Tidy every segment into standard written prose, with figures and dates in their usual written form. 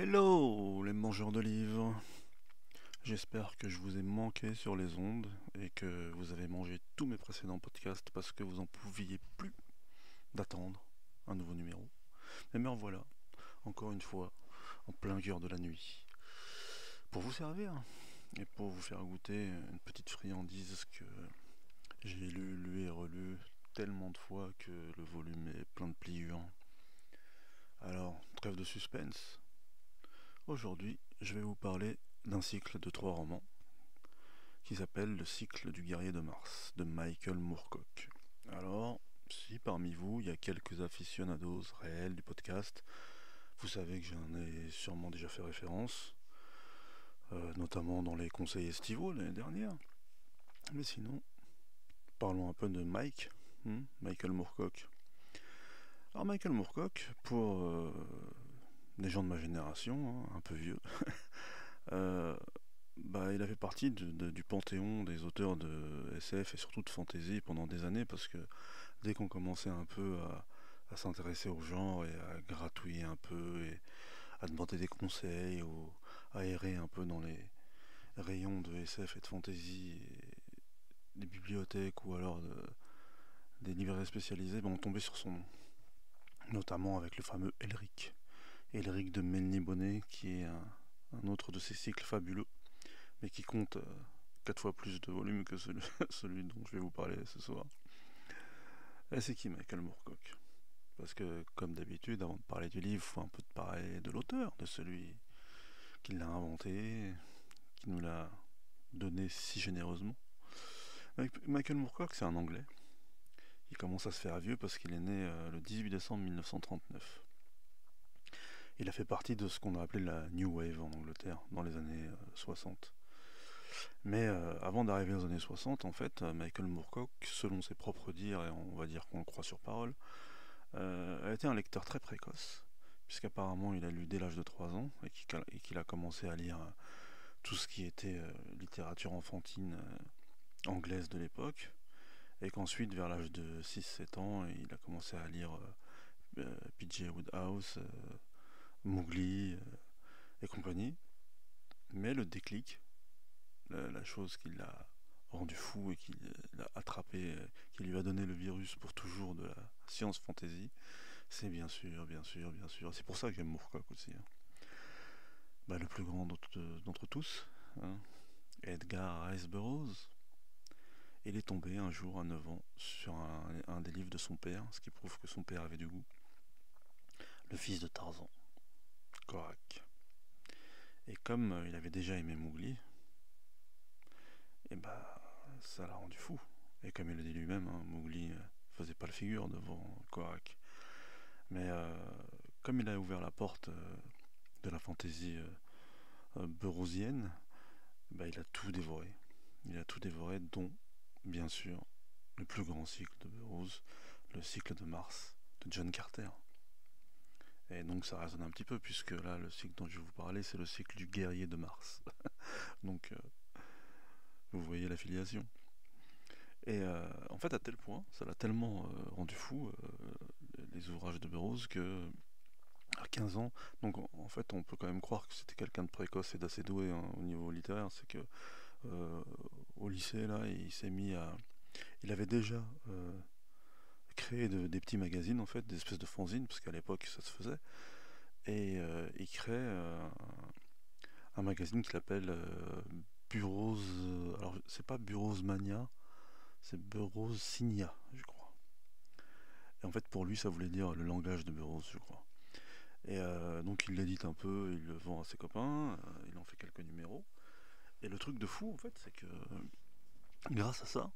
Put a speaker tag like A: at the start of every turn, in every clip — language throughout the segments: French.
A: Hello les mangeurs de livres. J'espère que je vous ai manqué sur les ondes et que vous avez mangé tous mes précédents podcasts parce que vous en pouviez plus d'attendre un nouveau numéro. Mais me revoilà, encore une fois, en plein cœur de la nuit, pour vous servir et pour vous faire goûter une petite friandise que j'ai lu et relu tellement de fois que le volume est plein de pliures. Alors, trêve de suspense. Aujourd'hui, je vais vous parler d'un cycle de 3 romans qui s'appelle Le cycle du guerrier de Mars de Michael Moorcock. Alors, si parmi vous il y a quelques aficionados réels du podcast, vous savez que j'en ai sûrement déjà fait référence, notamment dans les conseils estivaux l'année dernière. Mais sinon, parlons un peu de Michael Moorcock. Alors Michael Moorcock, pour des gens de ma génération, un peu vieux, euh, il a fait partie du panthéon des auteurs de SF et surtout de fantasy pendant des années parce que dès qu'on commençait un peu à s'intéresser au genre et à gratouiller un peu et à demander des conseils ou à errer un peu dans les rayons de SF et de fantasy et des bibliothèques ou alors des librairies spécialisées, on tombait sur son nom. Notamment avec le fameux Elric de Melniboné qui est un autre de ses cycles fabuleux mais qui compte 4 fois plus de volume que celui dont je vais vous parler ce soir. Et c'est qui Michael Moorcock? Parce que, comme d'habitude, avant de parler du livre, il faut un peu parler de l'auteur, de celui qui l'a inventé, qui nous l'a donné si généreusement. Michael Moorcock, c'est un Anglais. Il commence à se faire vieux parce qu'il est né le 18 décembre 1939. Il a fait partie de ce qu'on a appelé la New Wave en Angleterre dans les années 60. Mais avant d'arriver aux années 60, en fait, Michael Moorcock, selon ses propres dires, et on va dire qu'on le croit sur parole, a été un lecteur très précoce, puisqu'apparemment il a lu dès l'âge de 3 ans et qu'il a commencé à lire tout ce qui était littérature enfantine anglaise de l'époque, et qu'ensuite, vers l'âge de 6-7 ans, il a commencé à lire P.J. Woodhouse, Mowgli et compagnie. Mais le déclic, la chose qui l'a rendu fou et qui l'a attrapé, qui lui a donné le virus pour toujours de la science fantasy, c'est bien sûr, bien sûr, bien sûr. C'est pour ça que j'aime Moorcock aussi. Le plus grand d'entre tous, hein, Edgar Rice Burroughs. Il est tombé un jour à 9 ans sur un des livres de son père, ce qui prouve que son père avait du goût. Le fils de Tarzan, Korak. Et comme il avait déjà aimé Mowgli, et ça l'a rendu fou. Et comme il le dit lui-même, Mowgli faisait pas le figure devant Korak. Mais comme il a ouvert la porte de la fantaisie burroughsienne, il a tout dévoré. Il a tout dévoré, dont, bien sûr, le plus grand cycle de Burroughs, le cycle de Mars de John Carter. Et donc ça résonne un petit peu, puisque là, le cycle dont je vais vous parler, c'est le cycle du guerrier de Mars. Donc, vous voyez l'affiliation. Et en fait, à tel point, ça l'a tellement rendu fou, les ouvrages de Burroughs, que à 15 ans, donc en fait, on peut quand même croire que c'était quelqu'un de précoce et d'assez doué au niveau littéraire. C'est que euh, au lycée, là, il s'est mis à. Il avait déjà créé des petits magazines, en fait, des espèces de fanzines, parce qu'à l'époque, ça se faisait. Et il crée un magazine qu'il appelle Burroughs. Alors, c'est pas Burroughs Mania, c'est Burroughs Signa, je crois. Et en fait, pour lui, ça voulait dire le langage de Burroughs, je crois. Et donc, il l'édite un peu, il le vend à ses copains, il en fait quelques numéros. Et le truc de fou, en fait, c'est que grâce à ça,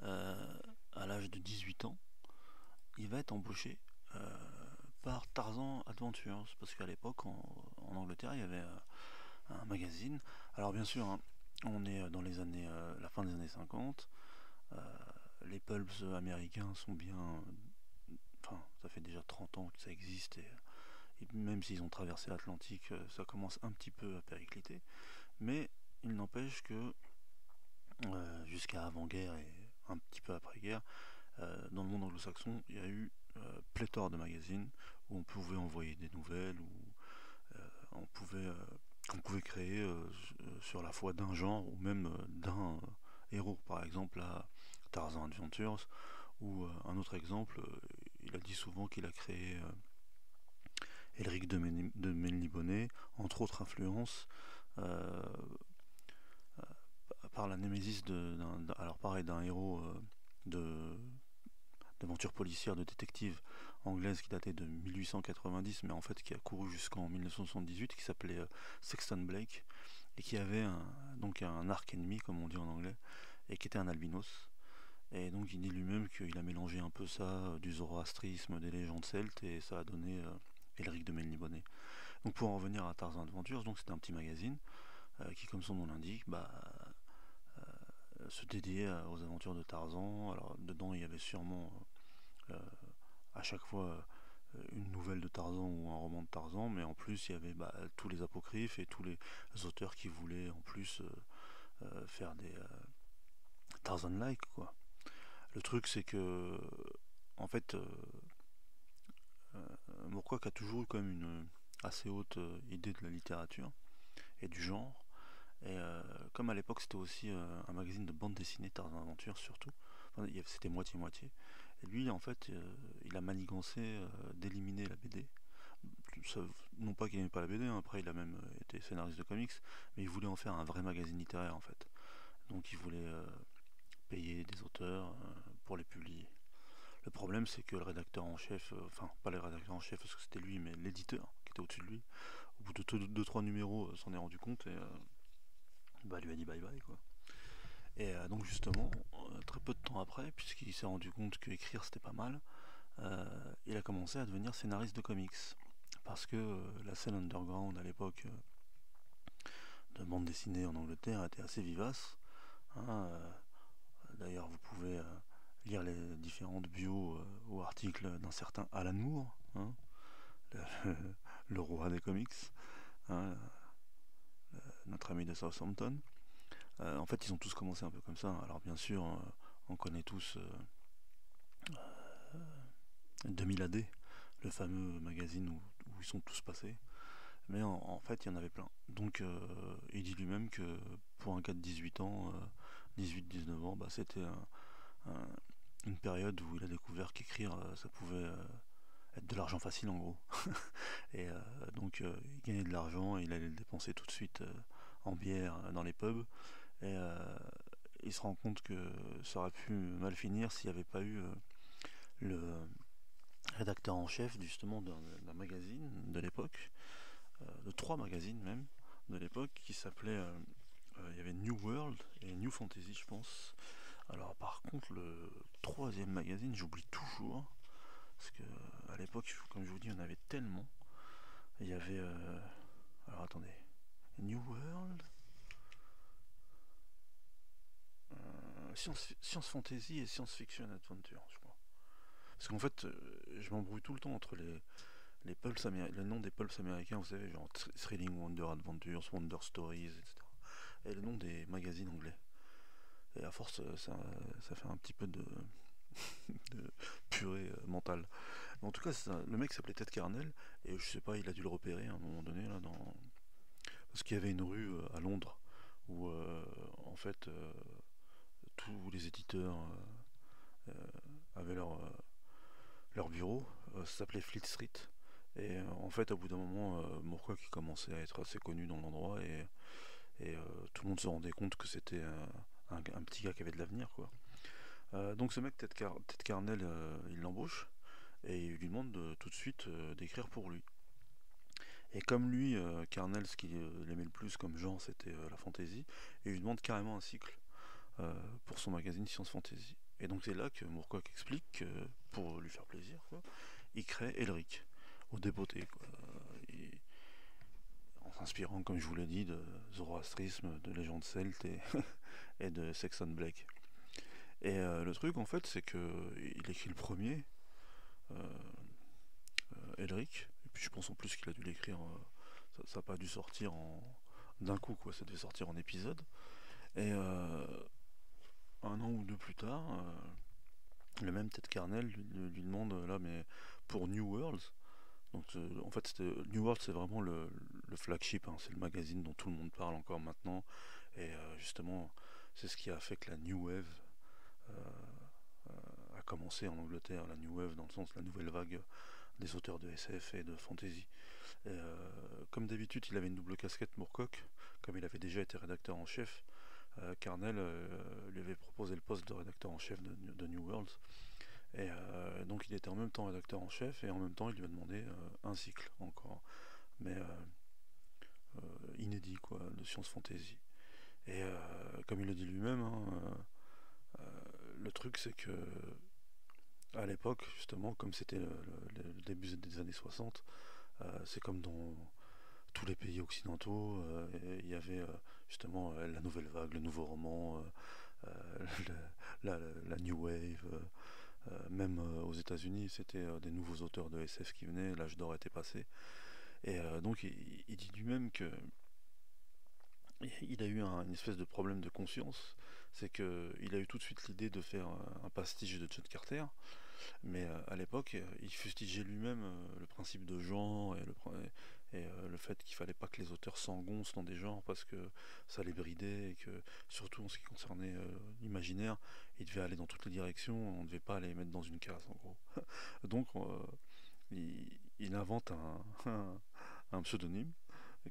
A: euh, à l'âge de 18 ans, il va être embauché par Tarzan Adventures, parce qu'à l'époque, en Angleterre, il y avait un magazine. Alors bien sûr, hein, on est dans les années, la fin des années 50. euh, les pulps américains sont bien. Enfin, ça fait déjà 30 ans que ça existe, et même s'ils ont traversé l'Atlantique, ça commence un petit peu à péricliter. Mais il n'empêche que jusqu'à avant-guerre et un petit peu après-guerre, dans le monde anglo-saxon, il y a eu pléthore de magazines où on pouvait envoyer des nouvelles, où pouvez créer sur la foi d'un genre ou même d'un héros. Par exemple, à Tarzan Adventures, ou un autre exemple, il a dit souvent qu'il a créé Elric de Melniboné, entre autres influences, euh, par la némésis alors pareil, d'un héros de d'aventure policière, de détective anglaise qui datait de 1890, mais en fait qui a couru jusqu'en 1978, qui s'appelait Sexton Blake, et qui avait donc un arc ennemi, comme on dit en anglais, et qui était un albinos. Et donc il dit lui-même qu'il a mélangé un peu ça, du zoroastrisme, des légendes celtes, et ça a donné Elric de Melniboné. Donc pour en revenir à Tarzan Adventures, donc c'était un petit magazine qui, comme son nom l'indique, se dédiait aux aventures de Tarzan. Alors dedans il y avait sûrement euh, à chaque fois une nouvelle de Tarzan ou un roman de Tarzan, mais en plus il y avait tous les apocryphes et tous les auteurs qui voulaient en plus faire des Tarzan-like, quoi. Le truc c'est que en fait Moorcock a toujours eu quand même une assez haute idée de la littérature et du genre. Et comme à l'époque c'était aussi un magazine de bande dessinée, Tarzan Aventure surtout, enfin, c'était moitié-moitié. Et lui en fait il a manigancé d'éliminer la BD. Ça, non pas qu'il n'aimait pas la BD, hein, après il a même été scénariste de comics, mais il voulait en faire un vrai magazine littéraire en fait. Donc il voulait payer des auteurs pour les publier. Le problème c'est que le rédacteur en chef, enfin pas le rédacteur en chef parce que c'était lui, mais l'éditeur qui était au-dessus de lui, au bout de 2-3 numéros s'en est rendu compte et lui a dit bye bye quoi. Et donc justement, très peu de temps après, puisqu'il s'est rendu compte que écrire c'était pas mal, il a commencé à devenir scénariste de comics. Parce que la scène underground à l'époque de bande dessinée en Angleterre était assez vivace, hein. D'ailleurs, vous pouvez lire les différentes bios ou articles d'un certain Alan Moore, hein, le, le roi des comics, hein, notre ami de Southampton. En fait, ils ont tous commencé un peu comme ça. Alors bien sûr, on connaît tous 2000 AD, le fameux magazine où ils sont tous passés. Mais en fait, il y en avait plein. Donc, il dit lui-même que pour un gars de 18 ans, 18-19 ans, c'était un- une période où il a découvert qu'écrire, ça pouvait être de l'argent facile en gros. Et donc, il gagnait de l'argent et il allait le dépenser tout de suite en bière dans les pubs. Et il se rend compte que ça aurait pu mal finir s'il n'y avait pas eu le rédacteur en chef justement d'un magazine de l'époque, de 3 magazines même de l'époque, qui s'appelait il y avait New World et New Fantasy je pense. Alors par contre le troisième magazine j'oublie toujours, parce que à l'époque comme je vous dis on avait tellement. Il y avait alors attendez, New World, Science Fantasy et Science Fiction Adventure je crois. Parce qu'en fait je m'embrouille tout le temps entre les noms des pulps américains, vous savez, genre Thrilling Wonder Adventures, Wonder Stories, etc. Et le nom des magazines anglais. Et à force, ça fait un petit peu de purée mentale. Mais en tout cas, le mec s'appelait Ted Carnell, et je sais pas, il a dû le repérer à un moment donné, là, parce qu'il y avait une rue à Londres où, en fait, tous les éditeurs avaient leur bureau. Ça s'appelait Fleet Street. Et en fait, au bout d'un moment, Moorcock qui commençait à être assez connu dans l'endroit, et tout le monde se rendait compte que c'était un petit gars qui avait de l'avenir, quoi. Donc ce mec, Ted Carnell, il l'embauche et il lui demande tout de suite d'écrire pour lui. Et comme lui, Carnell, ce qu'il aimait le plus comme genre, c'était la fantasy, et il lui demande carrément un cycle pour son magazine Science Fantasy. Et donc c'est là que Moorcock explique que, pour lui faire plaisir, quoi, il crée Elric, au débeauté, quoi. En s'inspirant, comme je vous l'ai dit, de zoroastrisme, de légendes celtes et de Sexton Blake. Et le truc, en fait, c'est que il écrit le premier, euh, Elric, et puis je pense en plus qu'il a dû l'écrire, ça n'a pas dû sortir d'un coup, quoi, ça devait sortir en épisode. Et un an ou deux plus tard, le même Ted Carnell lui demande, là, mais pour New Worlds, Donc en fait, New World, c'est vraiment le flagship, hein, c'est le magazine dont tout le monde parle encore maintenant. Et justement, c'est ce qui a fait que la New Wave a commencé en Angleterre. La New Wave, dans le sens la nouvelle vague des auteurs de SF et de fantasy. Et, comme d'habitude, il avait une double casquette, Moorcock, comme il avait déjà été rédacteur en chef. Carnell lui avait proposé le poste de rédacteur en chef de New World. Et donc il était en même temps rédacteur en chef et en même temps il lui a demandé un cycle encore, mais inédit quoi, de science fantasy. Et comme il le dit lui-même, hein, le truc c'est que à l'époque justement, comme c'était le début des années 60, c'est comme dans tous les pays occidentaux, il y avait justement la nouvelle vague, le nouveau roman, la new wave. Même aux États-Unis, c'était des nouveaux auteurs de SF qui venaient, l'âge d'or était passé. Et donc il dit lui-même que il a eu une espèce de problème de conscience. C'est qu'il a eu tout de suite l'idée de faire un pastiche de John Carter, mais à l'époque, il fustigeait lui-même le principe de genre et le fait qu'il fallait pas que les auteurs s'engoncent dans des genres parce que ça les bridait et que, surtout en ce qui concernait l'imaginaire, ils devaient aller dans toutes les directions, on ne devait pas les mettre dans une case en gros. Donc il invente un pseudonyme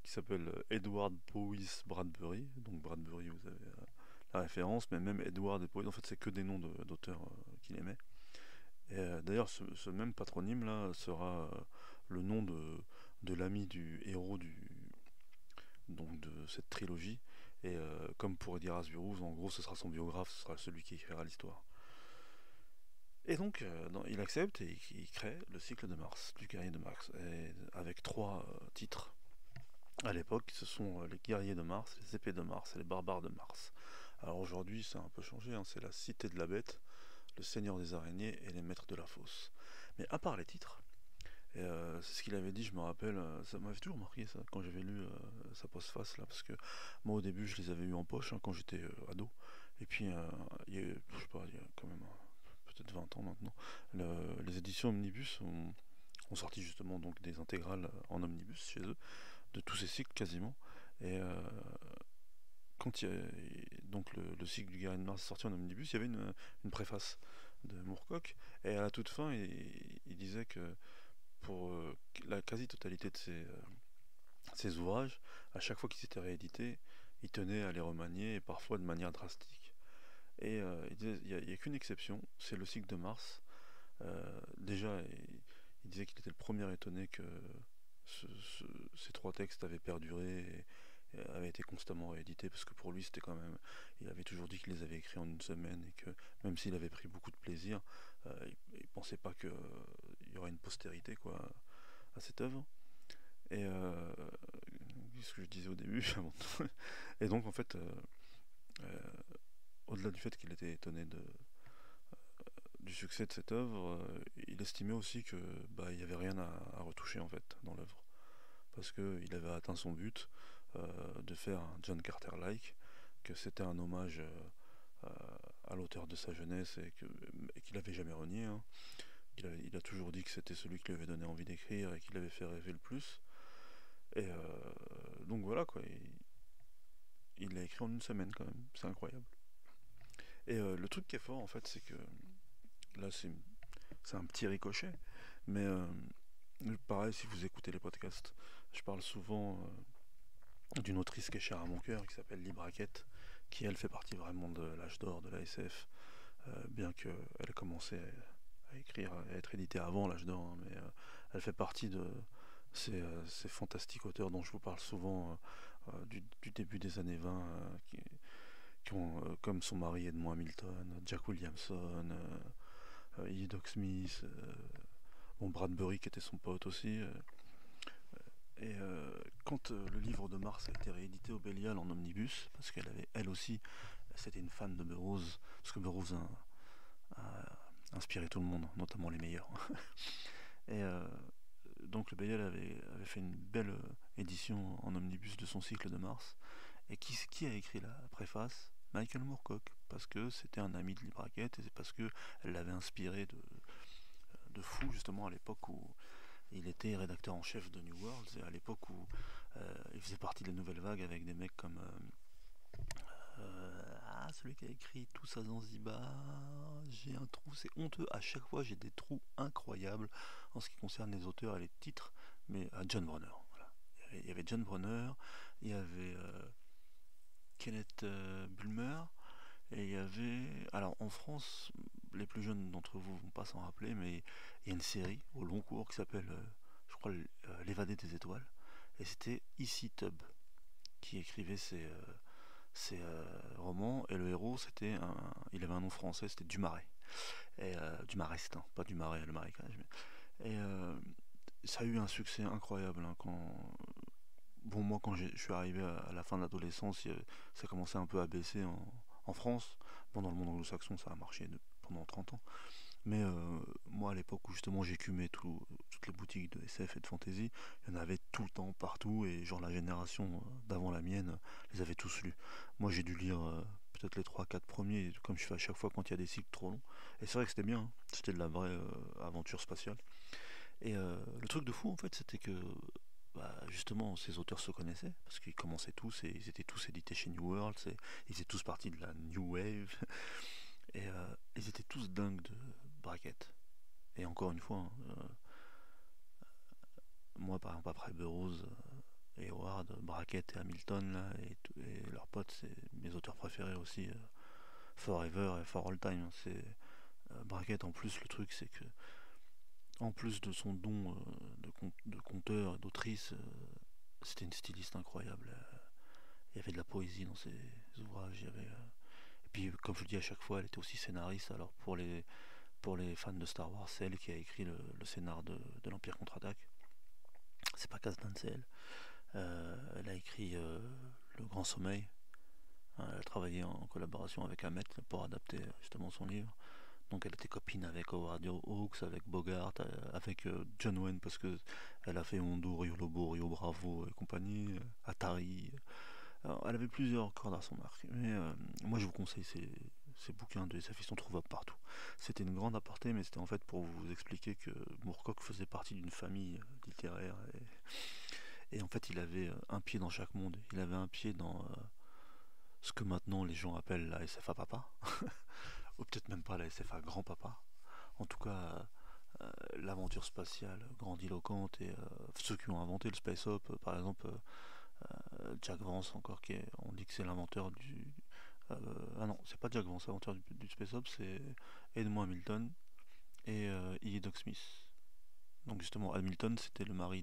A: qui s'appelle Edward Powys Bradbury. Donc Bradbury, vous avez la référence, mais même Edward et Powys, en fait, c'est que des noms d'auteurs qu'il aimait. Et d'ailleurs, ce même patronyme là sera le nom de l'ami du héros donc de cette trilogie. Et comme pourrait dire Asburus, en gros, ce sera son biographe, ce sera celui qui écrira l'histoire. Et donc, il accepte et il crée le cycle de Mars, du guerrier de Mars, et avec trois titres. À l'époque, ce sont les guerriers de Mars, les épées de Mars et les barbares de Mars. Alors aujourd'hui, ça a un peu changé, hein, c'est la cité de la bête, le seigneur des araignées et les maîtres de la fosse. Mais à part les titres, et c'est ce qu'il avait dit, je me rappelle, ça m'avait toujours marqué ça, quand j'avais lu sa postface là, parce que moi au début je les avais eus en poche hein, quand j'étais ado, et puis je sais pas, il y a quand même peut-être 20 ans maintenant, les éditions Omnibus ont sorti justement donc des intégrales en omnibus chez eux, de tous ces cycles quasiment, et quand donc le cycle du Guerrier de Mars est sorti en omnibus, il y avait une préface de Moorcock, et à la toute fin il disait que pour la quasi-totalité de ces ouvrages, à chaque fois qu'ils étaient réédités, il tenait à les remanier, et parfois de manière drastique. Et il n'y a qu'une exception, c'est le cycle de Mars. Déjà, il disait qu'il était le premier étonné que ces trois textes avaient perduré et avaient été constamment réédités, parce que pour lui, c'était quand même. Il avait toujours dit qu'il les avait écrits en une semaine, et que même s'il avait pris beaucoup de plaisir, il pensait pas qu'il y aurait une postérité quoi, à cette œuvre. Et ce que je disais au début, et donc en fait, euh, au-delà du fait qu'il était étonné du succès de cette œuvre, il estimait aussi que il y avait rien à retoucher en fait dans l'œuvre, parce qu'il avait atteint son but de faire un John Carter-like, que c'était un hommage à l'auteur de sa jeunesse et qu'il n'avait jamais renié. Hein. Il a toujours dit que c'était celui qui lui avait donné envie d'écrire et qui l'avait fait rêver le plus. Et donc voilà quoi, il l'a écrit en une semaine quand même, c'est incroyable. Et le truc qui est fort en fait, c'est que là c'est un petit ricochet, mais pareil si vous écoutez les podcasts, je parle souvent d'une autrice qui est chère à mon cœur, qui s'appelle Lee Brackett, qui elle fait partie vraiment de l'âge d'or de la SF, bien qu'elle ait commencé à écrire, à être éditée avant l'âge d'or, hein, mais elle fait partie de ces fantastiques auteurs dont je vous parle souvent du début des années 20, qui ont, comme son mari Edmond Hamilton, Jack Williamson, E. Doc Smith, Bradbury qui était son pote aussi. Et quand le livre de Mars a été réédité au Bélial en omnibus, parce qu'elle avait elle aussi, c'était une fan de Burroughs, parce que Burroughs a inspiré tout le monde, notamment les meilleurs. Et donc le Bélial avait fait une belle édition en omnibus de son cycle de Mars. Et qui a écrit la préface? Michael Moorcock, parce que c'était un ami de Lee Brackett et c'est parce que elle l'avait inspiré de fou justement à l'époque où Il était rédacteur en chef de New World, et à l'époque où il faisait partie de la nouvelle vague avec des mecs comme celui qui a écrit Tous à Zanzibar. J'ai un trou, c'est honteux. À chaque fois, j'ai des trous incroyables en ce qui concerne les auteurs et les titres. Mais John Brunner, voilà. Il y avait John Brunner, il y avait Kenneth Bulmer, et il y avait. Alors en France, les plus jeunes d'entre vous vont pas s'en rappeler, mais il y a une série au long cours qui s'appelle, je crois, L'évadé des étoiles. Et c'était E.C. Tubb qui écrivait ces romans, et le héros il avait un nom français, c'était Dumaret, et Dumarest, hein, pas Dumaret le marécage, et ça a eu un succès incroyable, hein, moi quand je suis arrivé à la fin de l'adolescence, ça commençait un peu à baisser en France. Bon, dans le monde anglo-saxon ça a marché pendant 30 ans, mais moi à l'époque où justement j'écumais toutes les boutiques de SF et de fantasy, il y en avait tout le temps, partout, et genre la génération d'avant la mienne les avait tous lus. Moi j'ai dû lire peut-être les trois quatre premiers, comme je fais à chaque fois quand il y a des cycles trop longs. Et c'est vrai que c'était bien, hein. C'était de la vraie aventure spatiale. Et le truc de fou en fait, c'était que justement ces auteurs se connaissaient, parce qu'ils commençaient tous, et ils étaient tous édités chez New World, ils faisaient tous partie de la New Wave, et ils étaient tous dingues de Brackett. Et encore une fois, hein, moi par exemple après Burroughs et Howard, Brackett et Hamilton là, et leurs potes, c'est mes auteurs préférés aussi, Forever et For All Time, hein. C'est Brackett, en plus le truc c'est que en plus de son don de conteur et d'autrice, c'était une styliste incroyable. Il y avait de la poésie dans ses ouvrages. Et puis comme je le dis à chaque fois, elle était aussi scénariste. Alors pour les fans de Star Wars, c'est elle qui a écrit le scénar de l'Empire contre-attaque. C'est pas Kasdan, c'est elle. Elle a écrit Le Grand Sommeil. Elle a travaillé en collaboration avec Hammett pour adapter justement son livre. Donc elle était copine avec Howard Hawks, avec Bogart, avec John Wayne, parce que elle a fait Hondo, Rio Lobo, Rio Bravo et compagnie, Atari. Alors, elle avait plusieurs cordes à son arc. Mais moi je vous conseille ces bouquins de SF, ils sont trouvables partout. C'était une grande aparté, mais c'était en fait pour vous expliquer que Moorcock faisait partie d'une famille littéraire. Et en fait il avait un pied dans chaque monde. Il avait un pied dans ce que maintenant les gens appellent la SFA papa, ou peut-être même pas la SFA grand-papa. En tout cas, l'aventure spatiale grandiloquente, et ceux qui ont inventé le space op, par exemple Jack Vance encore, on dit que c'est l'inventeur du... ah non, c'est pas Jack Vance, l'inventeur du space op, c'est Edmond Hamilton et E. Doc Smith. Donc justement, Hamilton, c'était le mari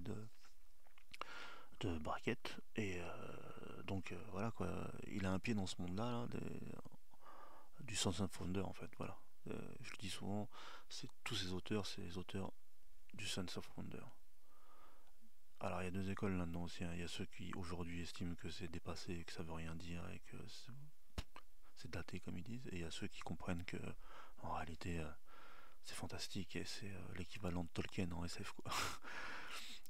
A: de Brackett, et donc voilà quoi, il a un pied dans ce monde-là, là, du Sons of Wonder en fait, voilà. Je le dis souvent, tous ces auteurs, c'est les auteurs du Sons of Wonder. Alors il y a deux écoles là-dedans aussi, hein. Il y a ceux qui aujourd'hui estiment que c'est dépassé, que ça veut rien dire, et que c'est daté comme ils disent, et il y a ceux qui comprennent que en réalité c'est fantastique, et c'est l'équivalent de Tolkien en SF quoi.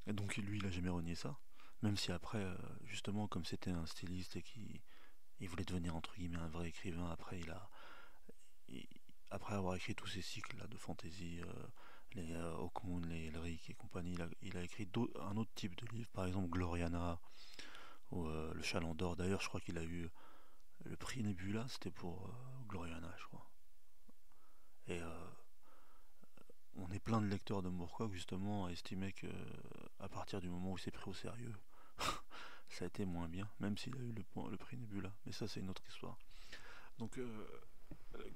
A: Et donc lui il a jamais renié ça, même si après justement comme c'était un styliste et qu'il il voulait devenir entre guillemets un vrai écrivain, après il- après avoir écrit tous ces cycles là de fantasy, les Hawkmoon, les Elric et compagnie, il a écrit un autre type de livre, par exemple Gloriana ou Le Chalandor. D'ailleurs, je crois qu'il a eu le prix Nebula, c'était pour Gloriana, je crois. Et on est plein de lecteurs de Moorcock justement à estimer que à partir du moment où il s'est pris au sérieux, ça a été moins bien, même s'il a eu le prix Nebula. Mais ça, c'est une autre histoire. Donc,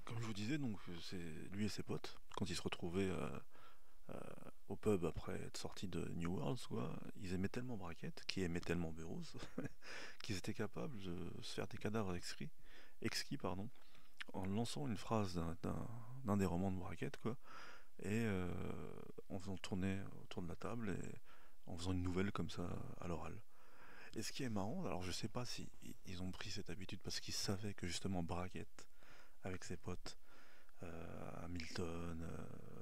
A: comme je vous disais, donc c'est lui et ses potes quand ils se retrouvaient euh, au pub après être sortis de New Worlds, quoi, ils aimaient tellement Brackett, qui aimait tellement Burroughs, qu'ils étaient capables de se faire des cadavres exquis, pardon, en lançant une phrase d'un des romans de Brackett, quoi, et en faisant tourner autour de la table, et en faisant une nouvelle comme ça à l'oral. Et ce qui est marrant, alors je sais pas si ils ont pris cette habitude parce qu'ils savaient que justement Brackett, avec ses potes, Hamilton,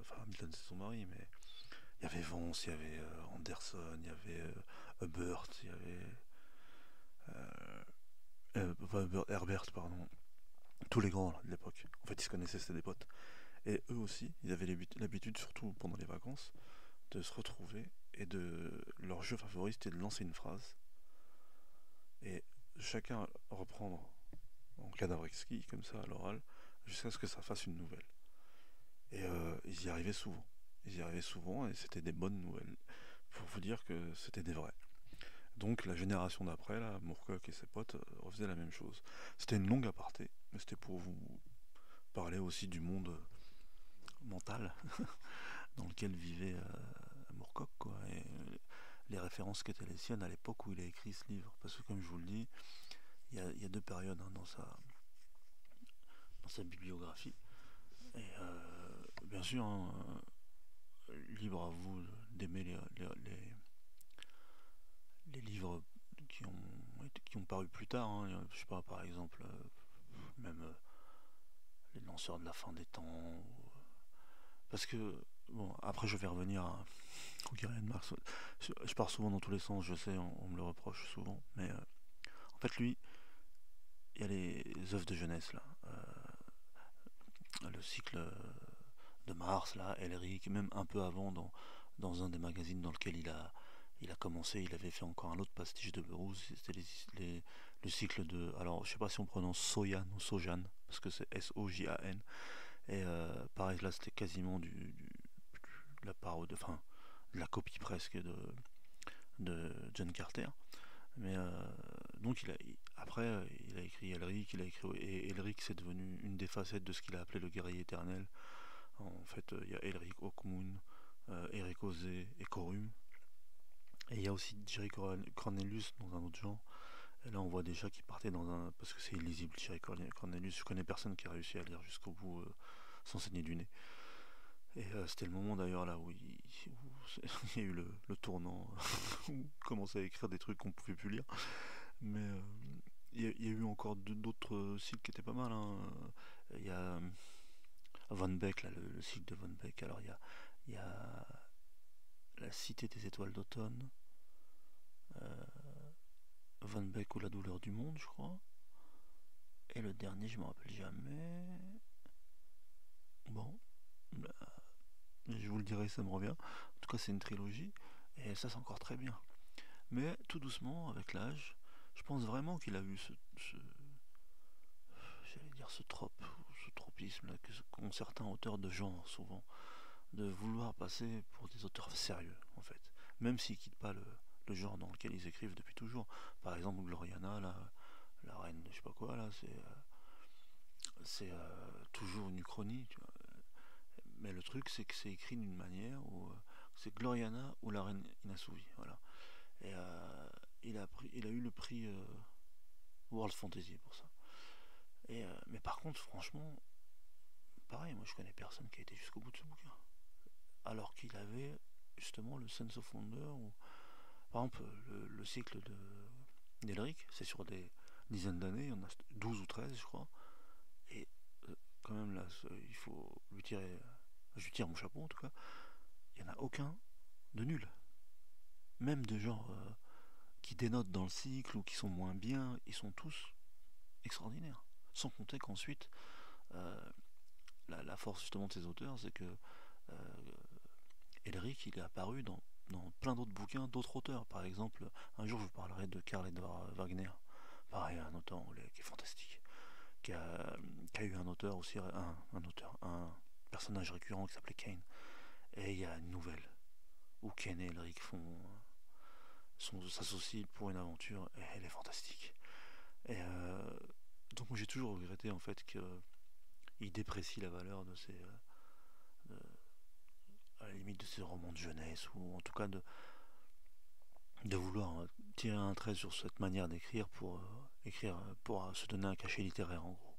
A: enfin Hamilton c'est son mari, mais il y avait Vance, il y avait Anderson, il y avait Hubbard, il y avait pas Hubbard, Herbert, pardon. Tous les grands là, de l'époque. En fait, ils se connaissaient, c'était des potes. Et eux aussi, ils avaient l'habitude, surtout pendant les vacances, de se retrouver et leur jeu favori c'était de lancer une phrase et chacun reprendre en cadavre exquis comme ça à l'oral jusqu'à ce que ça fasse une nouvelle. Et ils y arrivaient souvent. Ils y arrivaient souvent et c'était des bonnes nouvelles. Pour vous dire que c'était des vrais. Donc la génération d'après, là, Moorcock et ses potes refaisaient la même chose. C'était une longue aparté, mais c'était pour vous parler aussi du monde mental dans lequel vivait Moorcock, quoi. Et les références qui étaient les siennes à l'époque où il a écrit ce livre. Parce que comme je vous le dis, il y a deux périodes dans sa bibliographie. Et bien sûr, hein, libre à vous d'aimer les livres qui ont paru plus tard. Hein. Je sais pas, par exemple, même Les lanceurs de la fin des temps. Parce que, bon, après je vais revenir au Gary Marx. Je pars souvent dans tous les sens, je sais, on me le reproche souvent. Mais en fait, lui, il y a les œuvres de jeunesse, là. Le cycle de Mars, là, Elric, même un peu avant, dans un des magazines dans lequel il a commencé, il avait fait encore un autre pastiche de Burroughs, c'était le cycle de... Alors, je sais pas si on prononce Sojan ou Sojan, parce que c'est S-O-J-A-N. Et pareil, là, c'était quasiment de la parodie, enfin, de la copie presque de John Carter. Mais donc, après, il a écrit Elric, et Elric, c'est devenu une des facettes de ce qu'il a appelé le guerrier éternel. En fait, il y a Elric Hawkmoon, Eric Ozé et Corum. Et il y a aussi Jerry Cornelius dans un autre genre. Et là, on voit déjà qu'il partait dans un... Parce que c'est illisible, Jerry Cornelius. Je connais personne qui a réussi à lire jusqu'au bout sans saigner du nez. Et c'était le moment d'ailleurs là où il y a eu le tournant, où il commençait à écrire des trucs qu'on pouvait plus lire. Mais il y a eu encore d'autres cycles qui étaient pas mal. Hein. Il y a Von Beck, là, le cycle de Von Beck. Alors il y a La Cité des étoiles d'automne, euh, Von Beck ou La douleur du monde, je crois. Et le dernier, je me rappelle jamais. Bon, je vous le dirai, ça me revient. En tout cas, c'est une trilogie. Et ça, c'est encore très bien. Mais tout doucement, avec l'âge, je pense vraiment qu'il a eu j'allais dire ce tropisme là, qu'ont certains auteurs de genre souvent, de vouloir passer pour des auteurs sérieux, en fait. Même s'ils quittent pas le genre dans lequel ils écrivent depuis toujours. Par exemple, Gloriana, là, la reine de je sais pas quoi, là, c'est toujours une uchronie, tu vois. Mais le truc, c'est que c'est écrit d'une manière où c'est Gloriana ou la reine inassouvie, voilà. Et il a eu le prix World Fantasy pour ça. Et, mais par contre, franchement, pareil, moi je connais personne qui a été jusqu'au bout de ce bouquin. Alors qu'il avait justement le Sense of Wonder, ou par exemple le cycle d'Elric, c'est sur des dizaines d'années, il y en a 12 ou 13 je crois. Et quand même là, il faut lui tirer, je lui tire mon chapeau en tout cas, il n'y en a aucun de nul. Même de genre qui dénotent dans le cycle ou qui sont moins bien, ils sont tous extraordinaires. Sans compter qu'ensuite, euh, la force justement de ces auteurs, c'est que Elric, il est apparu dans plein d'autres bouquins d'autres auteurs. Par exemple, un jour je vous parlerai de Karl Edward Wagner, pareil, un auteur anglais qui est fantastique, qui a eu un auteur aussi, un personnage récurrent qui s'appelait Kane. Et il y a une nouvelle où Kane et Elric s'associent pour une aventure et elle est fantastique. Et donc j'ai toujours regretté en fait qu'il déprécie la valeur de, à la limite de ces romans de jeunesse, ou en tout cas de vouloir tirer un trait sur cette manière d'écrire pour écrire, pour se donner un cachet littéraire en gros.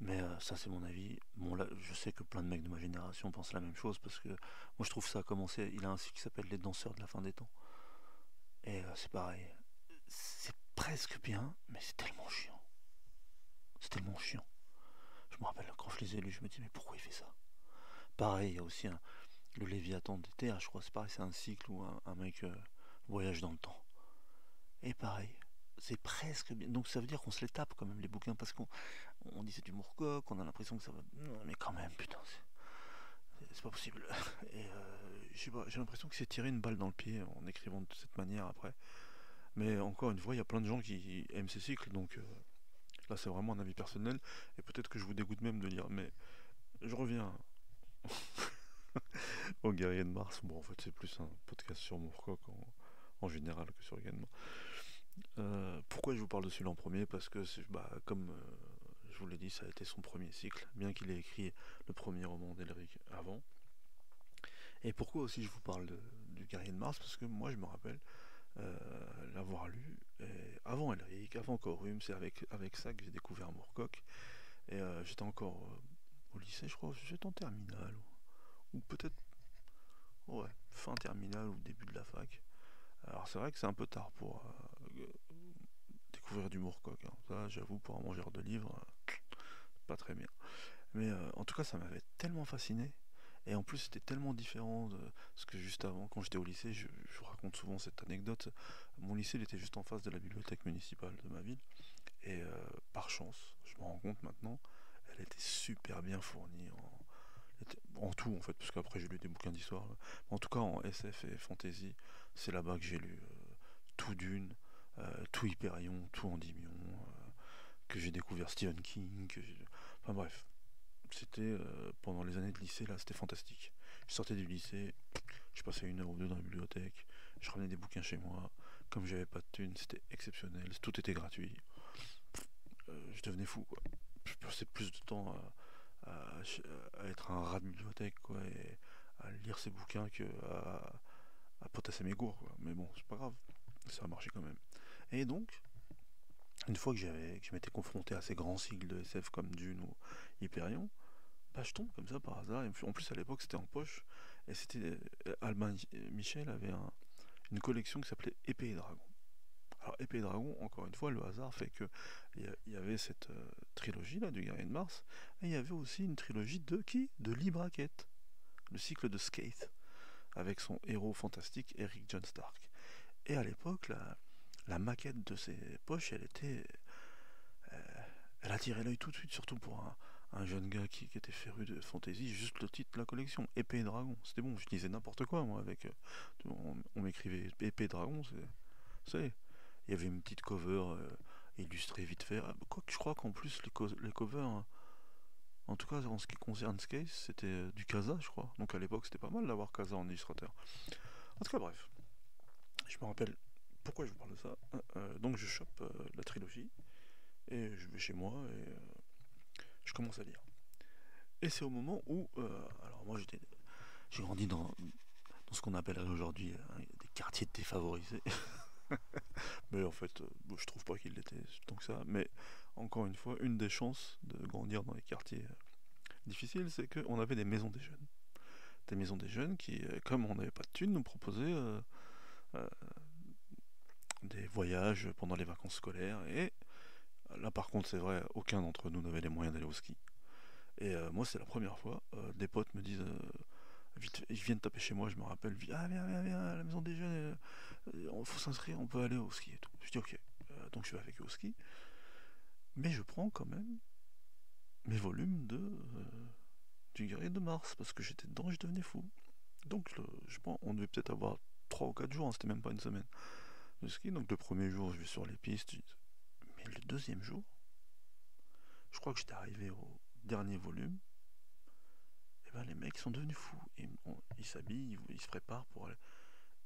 A: Mais ça c'est mon avis. Bon là, je sais que plein de mecs de ma génération pensent la même chose parce que moi je trouve que ça a commencé. Il a un cycle qui s'appelle Les danseurs de la fin des temps. Et c'est pareil. C'est presque bien, mais c'est tellement chiant. C'est tellement chiant. Je me rappelle quand je les ai lus, je me dis mais pourquoi il fait ça? Pareil, il y a aussi le Léviathan d'été, je crois, c'est pareil, c'est un cycle où un mec voyage dans le temps. Et pareil, c'est presque bien. Donc ça veut dire qu'on se les tape quand même les bouquins parce qu'on dit c'est du Moorcock, on a l'impression que ça va. Non, mais quand même, putain, c'est pas possible. Et je sais pas, j'ai l'impression que c'est tirer une balle dans le pied en écrivant de cette manière après. Mais encore une fois, il y a plein de gens qui aiment ces cycles, donc là c'est vraiment un avis personnel, et peut-être que je vous dégoûte même de lire, mais je reviens au Guerrier de Mars. Bon, en fait, c'est plus un podcast sur Moorcock en général que sur Également. Pourquoi je vous parle de celui-là en premier? Parce que, comme je vous l'ai dit, ça a été son premier cycle, bien qu'il ait écrit le premier roman d'Elric avant. Et pourquoi aussi je vous parle du Guerrier de Mars? Parce que moi, je me rappelle l'avoir lu avant Elric, avant Corum. C'est avec ça que j'ai découvert Moorcock. Et j'étais encore au lycée, je crois, j'étais en terminale, ou peut-être, ouais, fin terminale ou début de la fac. Alors c'est vrai que c'est un peu tard pour découvrir du Moorcock, hein. Ça, j'avoue, pour un mangeur de livres, pas très bien. Mais en tout cas, ça m'avait tellement fasciné. Et en plus, c'était tellement différent de ce que juste avant, quand j'étais au lycée, je vous raconte souvent cette anecdote. Mon lycée, il était juste en face de la bibliothèque municipale de ma ville. Et par chance, je me rends compte maintenant, elle était super bien fournie en tout, en fait, parce qu'après j'ai lu des bouquins d'histoire. En tout cas, en SF et fantasy, c'est là-bas que j'ai lu tout Dune, tout Hyperion, tout Endymion, que j'ai découvert Stephen King, enfin bref, c'était pendant les années de lycée, là, c'était fantastique. Je sortais du lycée, je passais 1 heure ou 2 dans la bibliothèque, je ramenais des bouquins chez moi, comme j'avais pas de thunes, c'était exceptionnel, tout était gratuit. Je devenais fou, quoi. Je passais plus de temps à être un rat de bibliothèque, quoi, et à lire ces bouquins que à potasser mes cours, quoi. Mais bon, c'est pas grave, ça a marché quand même. Et donc, une fois que je m'étais confronté à ces grands cycles de SF comme Dune ou Hyperion, bah, je tombe comme ça par hasard. Et en plus, à l'époque, c'était en poche. Et c'était. Albin Michel avait une collection qui s'appelait Épée et Dragon. Alors, Épée et Dragon, encore une fois, le hasard fait que il y avait cette trilogie là du Guerrier de Mars. Et il y avait aussi une trilogie de qui? De Lee Brackett, le cycle de Skate, avec son héros fantastique Eric John Stark. Et à l'époque, la maquette de ces poches, elle attirait l'œil tout de suite, surtout pour un jeune gars qui était féru de fantasy. Juste le titre de la collection, Épée et Dragon, c'était bon. Je disais n'importe quoi, moi, avec. On m'écrivait Épée et Dragon, c'est. Il y avait une petite cover illustrée vite fait. Quoique je crois qu'en plus, les covers, hein, en tout cas en ce qui concerne Skate, c'était du Casa, je crois. Donc à l'époque, c'était pas mal d'avoir Casa en illustrateur. En tout cas, bref, je me rappelle pourquoi je vous parle de ça. Donc je chope la trilogie et je vais chez moi et je commence à lire. Et c'est au moment où, alors moi j'ai grandi dans ce qu'on appellerait aujourd'hui des quartiers défavorisés. Mais en fait, bon, je trouve pas qu'il l'était tant que ça. Mais encore une fois, une des chances de grandir dans les quartiers difficiles, c'est qu'on avait des maisons des jeunes. Des maisons des jeunes qui, comme on n'avait pas de thunes, nous proposaient euh, des voyages pendant les vacances scolaires. Et là, par contre, c'est vrai, aucun d'entre nous n'avait les moyens d'aller au ski. Et moi, c'est la première fois. Des potes me disent, vite, ils viennent taper chez moi, je me rappelle, ah, viens, à la maison des jeunes, il faut s'inscrire, on peut aller au ski et tout. Je dis ok. Donc je vais avec eux au ski. Mais je prends quand même mes volumes du Guerrier de Mars, parce que j'étais dedans et je devenais fou. Donc je pense, on devait peut-être avoir 3 ou 4 jours, hein, c'était même pas une semaine de ski. Donc le premier jour, je vais sur les pistes. Mais le deuxième jour, je crois que j'étais arrivé au dernier volume. Et ben les mecs sont devenus fous. Ils s'habillent, ils se préparent pour aller.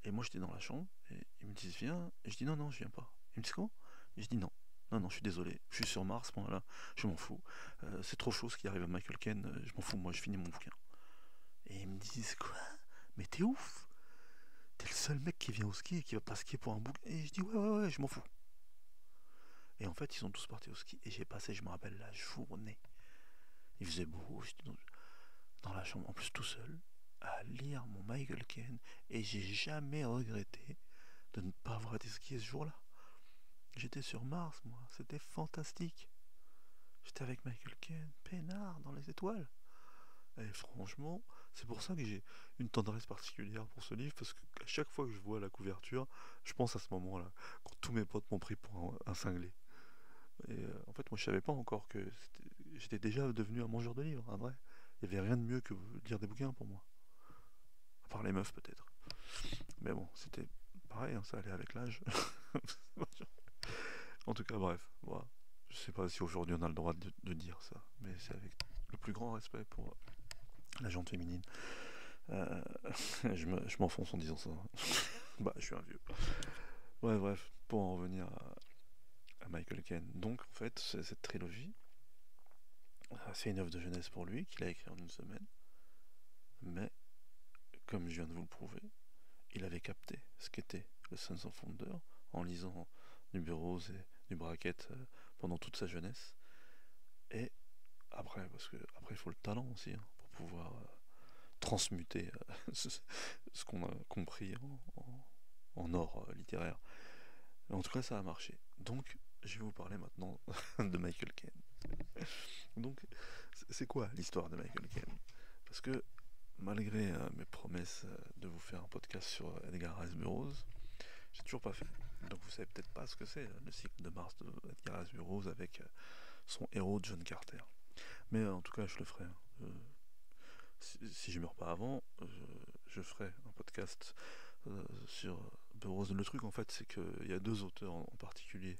A: Et moi j'étais dans la chambre et ils me disent viens. Et je dis non, non, je viens pas. Ils me disent quoi? Et je dis non. Non, non, je suis désolé. Je suis sur Mars, moi là. Je m'en fous. C'est trop chaud ce qui arrive à Michael Ken. Je m'en fous, moi je finis mon bouquin. Et ils me disent quoi? Mais t'es ouf! T'es le seul mec qui vient au ski et qui va pas skier pour un bouquin. Et je dis ouais, je m'en fous. Et en fait, ils sont tous partis au ski et j'ai passé, je me rappelle, la journée. Il faisait beau, j'étais dans la chambre, en plus tout seul, à lire mon Michael Ken et j'ai jamais regretté de ne pas avoir été skier ce jour-là. J'étais sur Mars, moi, c'était fantastique. J'étais avec Michael Ken, peinard, dans les étoiles. Et franchement, c'est pour ça que j'ai une tendresse particulière pour ce livre, parce qu'à chaque fois que je vois la couverture, je pense à ce moment-là, quand tous mes potes m'ont pris pour un cinglé. Et en fait, moi je savais pas encore que j'étais déjà devenu un mangeur de livres, un vrai. Il n'y avait rien de mieux que lire des bouquins pour moi. Par les meufs peut-être. Mais bon, c'était pareil, hein, ça allait avec l'âge. En tout cas, bref, voilà. Je sais pas si aujourd'hui on a le droit de dire ça, mais c'est avec le plus grand respect pour la gente féminine. Euh, je m'enfonce en disant ça. Bah, je suis un vieux. Ouais, bref, pour en revenir à Michael Caine. Donc, en fait, cette trilogie, c'est une œuvre de jeunesse pour lui qu'il a écrit en une semaine. Mais, comme je viens de vous le prouver, il avait capté ce qu'était le Sons of Thunder en lisant du Burroughs et du Brackett pendant toute sa jeunesse. Et après, parce que après il faut le talent aussi hein, pour pouvoir transmuter ce qu'on a compris en or littéraire. En tout cas, ça a marché. Donc, je vais vous parler maintenant de Michael Caine. Donc, c'est quoi l'histoire de Michael Caine? Parce que malgré mes promesses de vous faire un podcast sur Edgar Rice Burroughs, j'ai toujours pas fait. Donc vous savez peut-être pas ce que c'est le cycle de Mars de Edgar Rice Burroughs avec son héros John Carter. Mais en tout cas, je le ferai. Hein. Si je meurs pas avant, je ferai un podcast sur Burroughs. Le truc en fait, c'est qu'il y a deux auteurs en particulier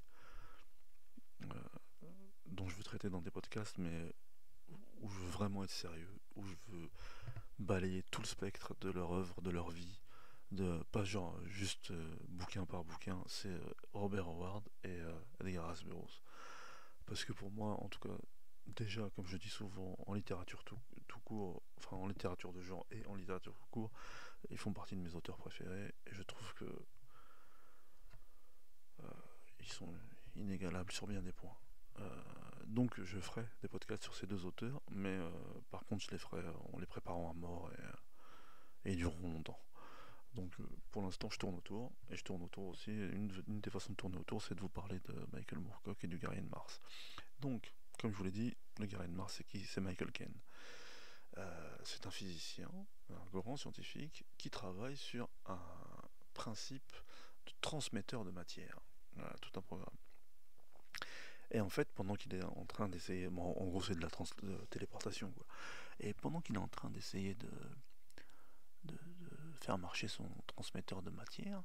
A: dont je veux traiter dans des podcasts, mais où je veux vraiment être sérieux, où je veux balayer tout le spectre de leur œuvre, de leur vie, pas genre juste bouquin par bouquin, c'est Robert Howard et Edgar Rice Burroughs. Parce que pour moi, en tout cas, déjà, comme je dis souvent, en littérature tout court, enfin en littérature de genre et en littérature tout court, ils font partie de mes auteurs préférés et je trouve que ils sont inégalables sur bien des points. Donc je ferai des podcasts sur ces deux auteurs, mais par contre je les ferai en les préparant à mort et ils dureront longtemps. Donc pour l'instant je tourne autour, et je tourne autour aussi, une des façons de tourner autour c'est de vous parler de Michael Moorcock et du Guerrier de Mars. Donc, comme je vous l'ai dit, le Guerrier de Mars c'est qui? C'est Michael Caine. C'est un physicien, un grand scientifique, qui travaille sur un principe de transmetteur de matière. Voilà, tout un programme. Et en fait, pendant qu'il est en train d'essayer, bon, en gros c'est de téléportation, quoi. Et pendant qu'il est en train d'essayer de faire marcher son transmetteur de matière,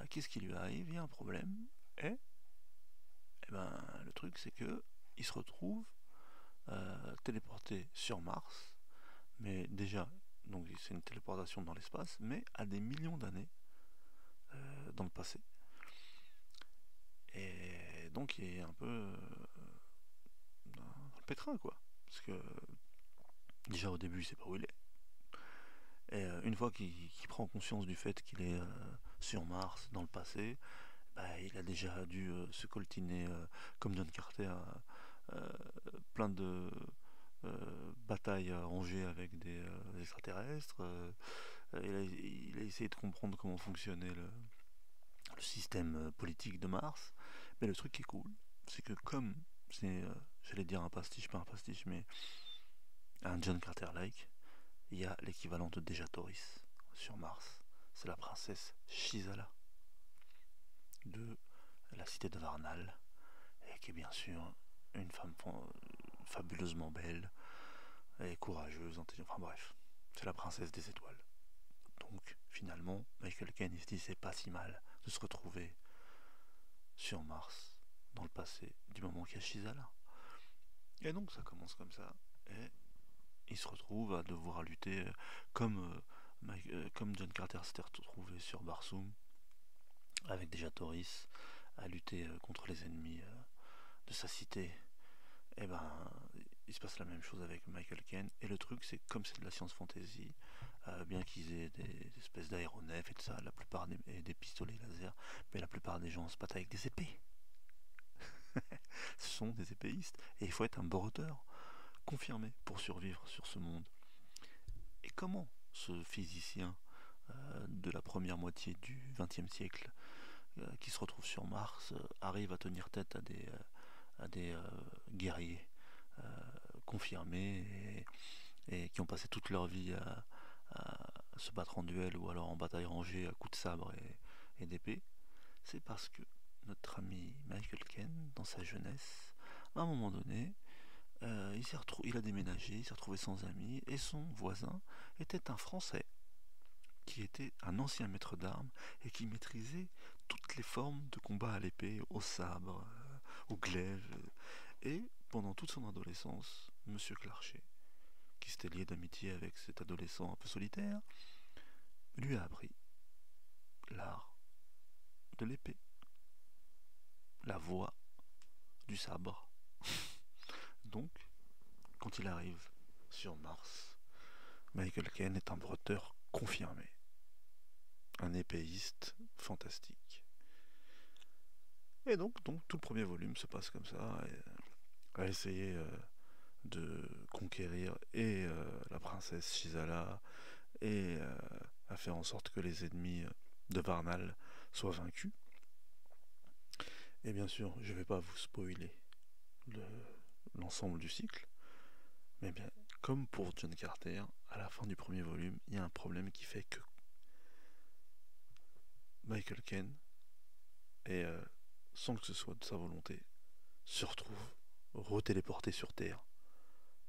A: qu'est-ce qui lui arrive? Il y a un problème. Et ben, le truc c'est que il se retrouve téléporté sur Mars, mais déjà, donc c'est une téléportation dans l'espace, mais à des millions d'années dans le passé. Et donc il est un peu dans le pétrin, quoi. Parce que déjà au début, il sait pas où il est. Et une fois qu'il prend conscience du fait qu'il est sur Mars dans le passé, bah, il a déjà dû se coltiner, comme John Carter, euh, plein de batailles rangées avec des extraterrestres. Il a essayé de comprendre comment fonctionnait le système politique de Mars. Mais le truc qui est cool, c'est que comme c'est, j'allais dire un pastiche, pas un pastiche, mais un John Carter-like, il y a l'équivalent de Dejatoris sur Mars. C'est la princesse Shisala de la cité de Varnal, et qui est bien sûr une femme fabuleusement belle et courageuse, intelligente, enfin bref, c'est la princesse des étoiles. Donc finalement, Michael Caine il se dit c'est pas si mal de se retrouver sur Mars dans le passé du moment qu'il y a Shisala. Et donc ça commence comme ça, et il se retrouve à devoir lutter comme, comme John Carter s'était retrouvé sur Barsoom, avec déjà Toris, à lutter contre les ennemis de sa cité. Et ben, il se passe la même chose avec Michael Caine. Et le truc, c'est que comme c'est de la science fantasy, bien qu'ils aient des espèces d'aéronefs et tout ça, la plupart des pistolets laser, mais la plupart des gens se battent avec des épées. Ce sont des épéistes. Et il faut être un bordeur confirmé pour survivre sur ce monde. Et comment ce physicien de la première moitié du XXe siècle, qui se retrouve sur Mars, arrive à tenir tête à des guerriers confirmés et qui ont passé toute leur vie à se battre en duel ou alors en bataille rangée à coups de sabre et d'épée? C'est parce que notre ami Michael Caine, dans sa jeunesse, à un moment donné, il a déménagé, il s'est retrouvé sans amis, et son voisin était un Français qui était un ancien maître d'armes et qui maîtrisait toutes les formes de combat à l'épée, au sabre, au glaive. Et pendant toute son adolescence, Monsieur Clarcher, qui s'était lié d'amitié avec cet adolescent un peu solitaire, lui a appris l'art de l'épée, la voix du sabre. Donc, quand il arrive sur Mars, Michael Caine est un bretteur confirmé, un épéiste fantastique. Et donc tout le premier volume se passe comme ça, à essayer de conquérir et la princesse Shizala et à faire en sorte que les ennemis de Varnal soient vaincus. Et bien sûr, je ne vais pas vous spoiler l'ensemble du cycle, mais bien, comme pour John Carter, à la fin du premier volume, il y a un problème qui fait que Michael Caine, et sans que ce soit de sa volonté, se retrouve retéléporté sur Terre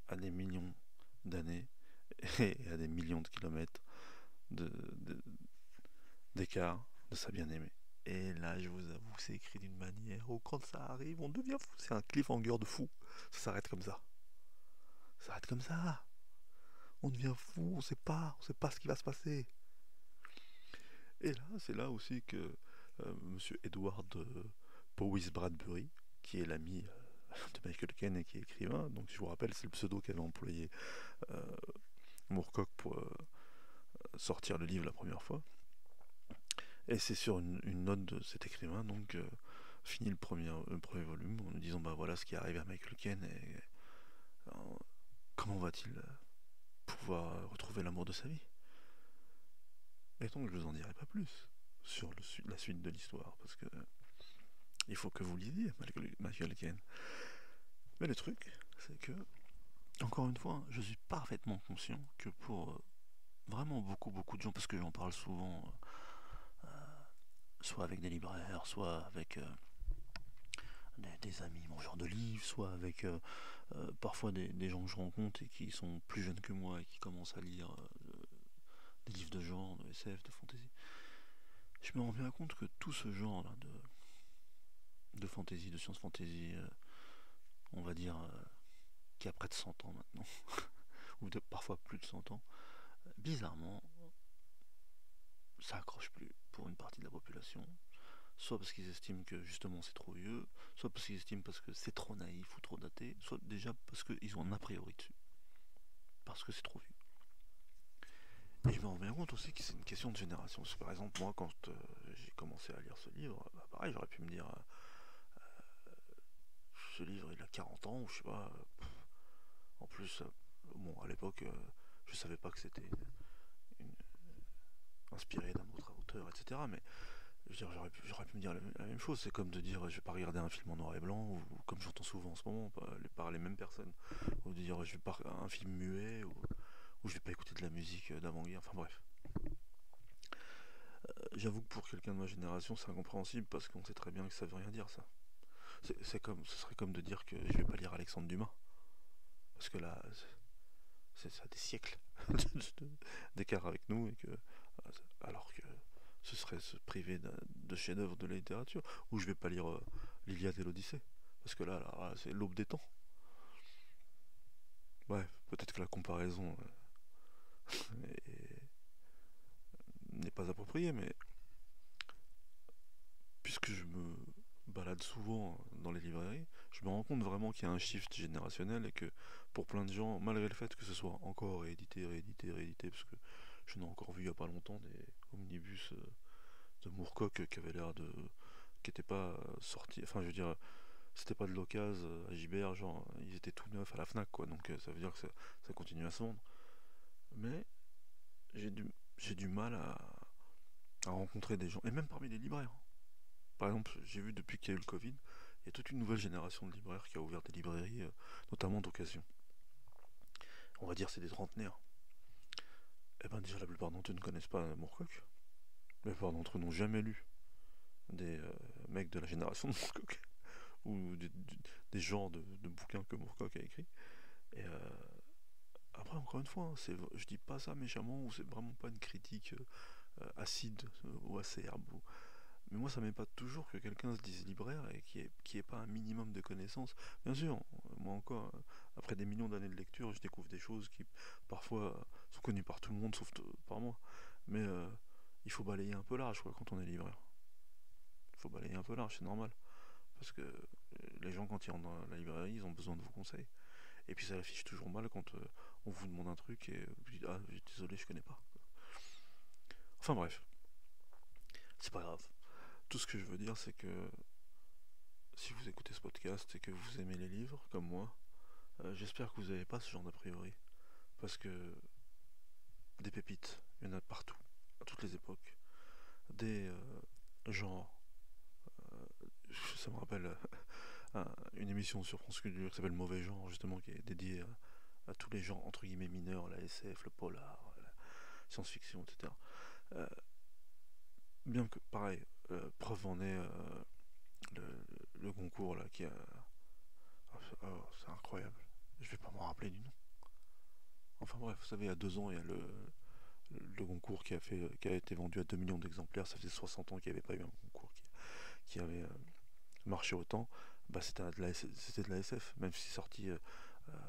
A: à des millions d'années et à des millions de kilomètres d'écart de sa bien-aimée. Et là, je vous avoue, c'est écrit d'une manière où quand ça arrive, on devient fou. C'est un cliffhanger de fou. Ça s'arrête comme ça. Ça s'arrête comme ça. On devient fou, on sait pas ce qui va se passer. Et là, c'est là aussi que Monsieur Edward Powys Bradbury, qui est l'ami de Michael Caine et qui est écrivain, donc je vous rappelle, c'est le pseudo qu'avait employé Moorcock pour sortir le livre la première fois. Et c'est sur une note de cet écrivain, donc fini le premier volume, en nous disant bah voilà ce qui arrive à Michael Caine et comment va-t-il pouvoir retrouver l'amour de sa vie. Et donc je vous en dirai pas plus sur la suite de l'histoire, parce que il faut que vous lisiez Michael Caine. Mais le truc, c'est que, encore une fois, je suis parfaitement conscient que pour vraiment beaucoup de gens, parce que j'en parle souvent, soit avec des libraires, soit avec des amis mangeurs de livres, soit avec parfois des gens que je rencontre et qui sont plus jeunes que moi et qui commencent à lire des livres de genre, de SF, de fantasy. Je me rends bien compte que tout ce genre-là de fantasy, de science fantasy, on va dire, qui a près de 100 ans maintenant, ou parfois plus de 100 ans, bizarrement, ça accroche plus pour une partie de la population. Soit parce qu'ils estiment que justement c'est trop vieux, soit parce qu'ils estiment parce que c'est trop naïf ou trop daté, soit déjà parce qu'ils ont un a priori dessus, parce que c'est trop vieux. Et je me rends bien compte aussi que c'est une question de génération. Parce que par exemple, moi, quand j'ai commencé à lire ce livre, bah pareil, j'aurais pu me dire, ce livre il a 40 ans, ou je sais pas. En plus, bon, à l'époque, je savais pas que c'était inspiré d'un autre auteur, etc. Mais je veux dire, j'aurais pu me dire la même chose. C'est comme de dire, je vais pas regarder un film en noir et blanc, ou comme j'entends souvent en ce moment, par les mêmes personnes. Ou de dire, je vais pas un film muet, ou je vais pas écouter de la musique d'avant-guerre. Enfin bref. J'avoue que pour quelqu'un de ma génération, c'est incompréhensible parce qu'on sait très bien que ça veut rien dire ça. Ce serait comme de dire que je vais pas lire Alexandre Dumas. Parce que là, ça a des siècles d'écart avec nous, et que, alors que ce serait se priver de chef-d'œuvre de la littérature. Ou je vais pas lire l'Iliade et l'Odyssée. Parce que là, c'est l'aube des temps. Ouais, peut-être que la comparaison n'est pas appropriée, mais puisque je me balade souvent dans les librairies, je me rends compte vraiment qu'il y a un shift générationnel et que pour plein de gens, malgré le fait que ce soit encore réédité, parce que je n'ai encore vu il n'y a pas longtemps des omnibus de Moorcock qui avaient l'air de... qui n'étaient pas sortis, enfin je veux dire, c'était pas de l'occasion à Gibert, genre ils étaient tout neufs à la Fnac, quoi, donc ça veut dire que ça continue à se vendre. Mais j'ai du mal à rencontrer des gens, et même parmi les libraires. Par exemple, j'ai vu depuis qu'il y a eu le Covid, il y a toute une nouvelle génération de libraires qui a ouvert des librairies, notamment d'occasion. On va dire c'est des trentenaires. Eh ben déjà la plupart d'entre eux ne connaissent pas Moorcock. La plupart d'entre eux n'ont jamais lu des mecs de la génération de Moorcock ou des genres de bouquins que Moorcock a écrit. Et après après, encore une fois, je dis pas ça méchamment, ou c'est vraiment pas une critique acide ou acerbe. Mais moi, ça m'épate toujours que quelqu'un se dise libraire et qui ait pas un minimum de connaissances. Bien sûr, moi encore, après des millions d'années de lecture, je découvre des choses qui parfois sont connues par tout le monde, sauf par moi. Mais il faut balayer un peu large, quoi, quand on est libraire. Il faut balayer un peu large, c'est normal. Parce que les gens, quand ils rentrent dans la librairie, ils ont besoin de vos conseils. Et puis ça affiche toujours mal quand on vous demande un truc et vous dites ah désolé je connais pas. Enfin bref, c'est pas grave. Tout ce que je veux dire c'est que si vous écoutez ce podcast et que vous aimez les livres comme moi, j'espère que vous n'avez pas ce genre d'a priori. Parce que des pépites, il y en a partout, à toutes les époques. Des genres. Ça me rappelle une émission sur France Culture qui s'appelle Mauvais Genre, justement, qui est dédiée à tous les genres entre guillemets mineurs, la SF, le polar, la science-fiction, etc. Euh, Bien que, pareil, preuve en est le concours là qui a. Oh, c'est incroyable. Je vais pas m'en rappeler du nom. Enfin bref, vous savez, il y a 2 ans, il y a le concours qui a été vendu à 2 millions d'exemplaires. Ça faisait 60 ans qu'il n'y avait pas eu un concours qui avait marché autant. Bah, c'était de la SF, même si c'est sorti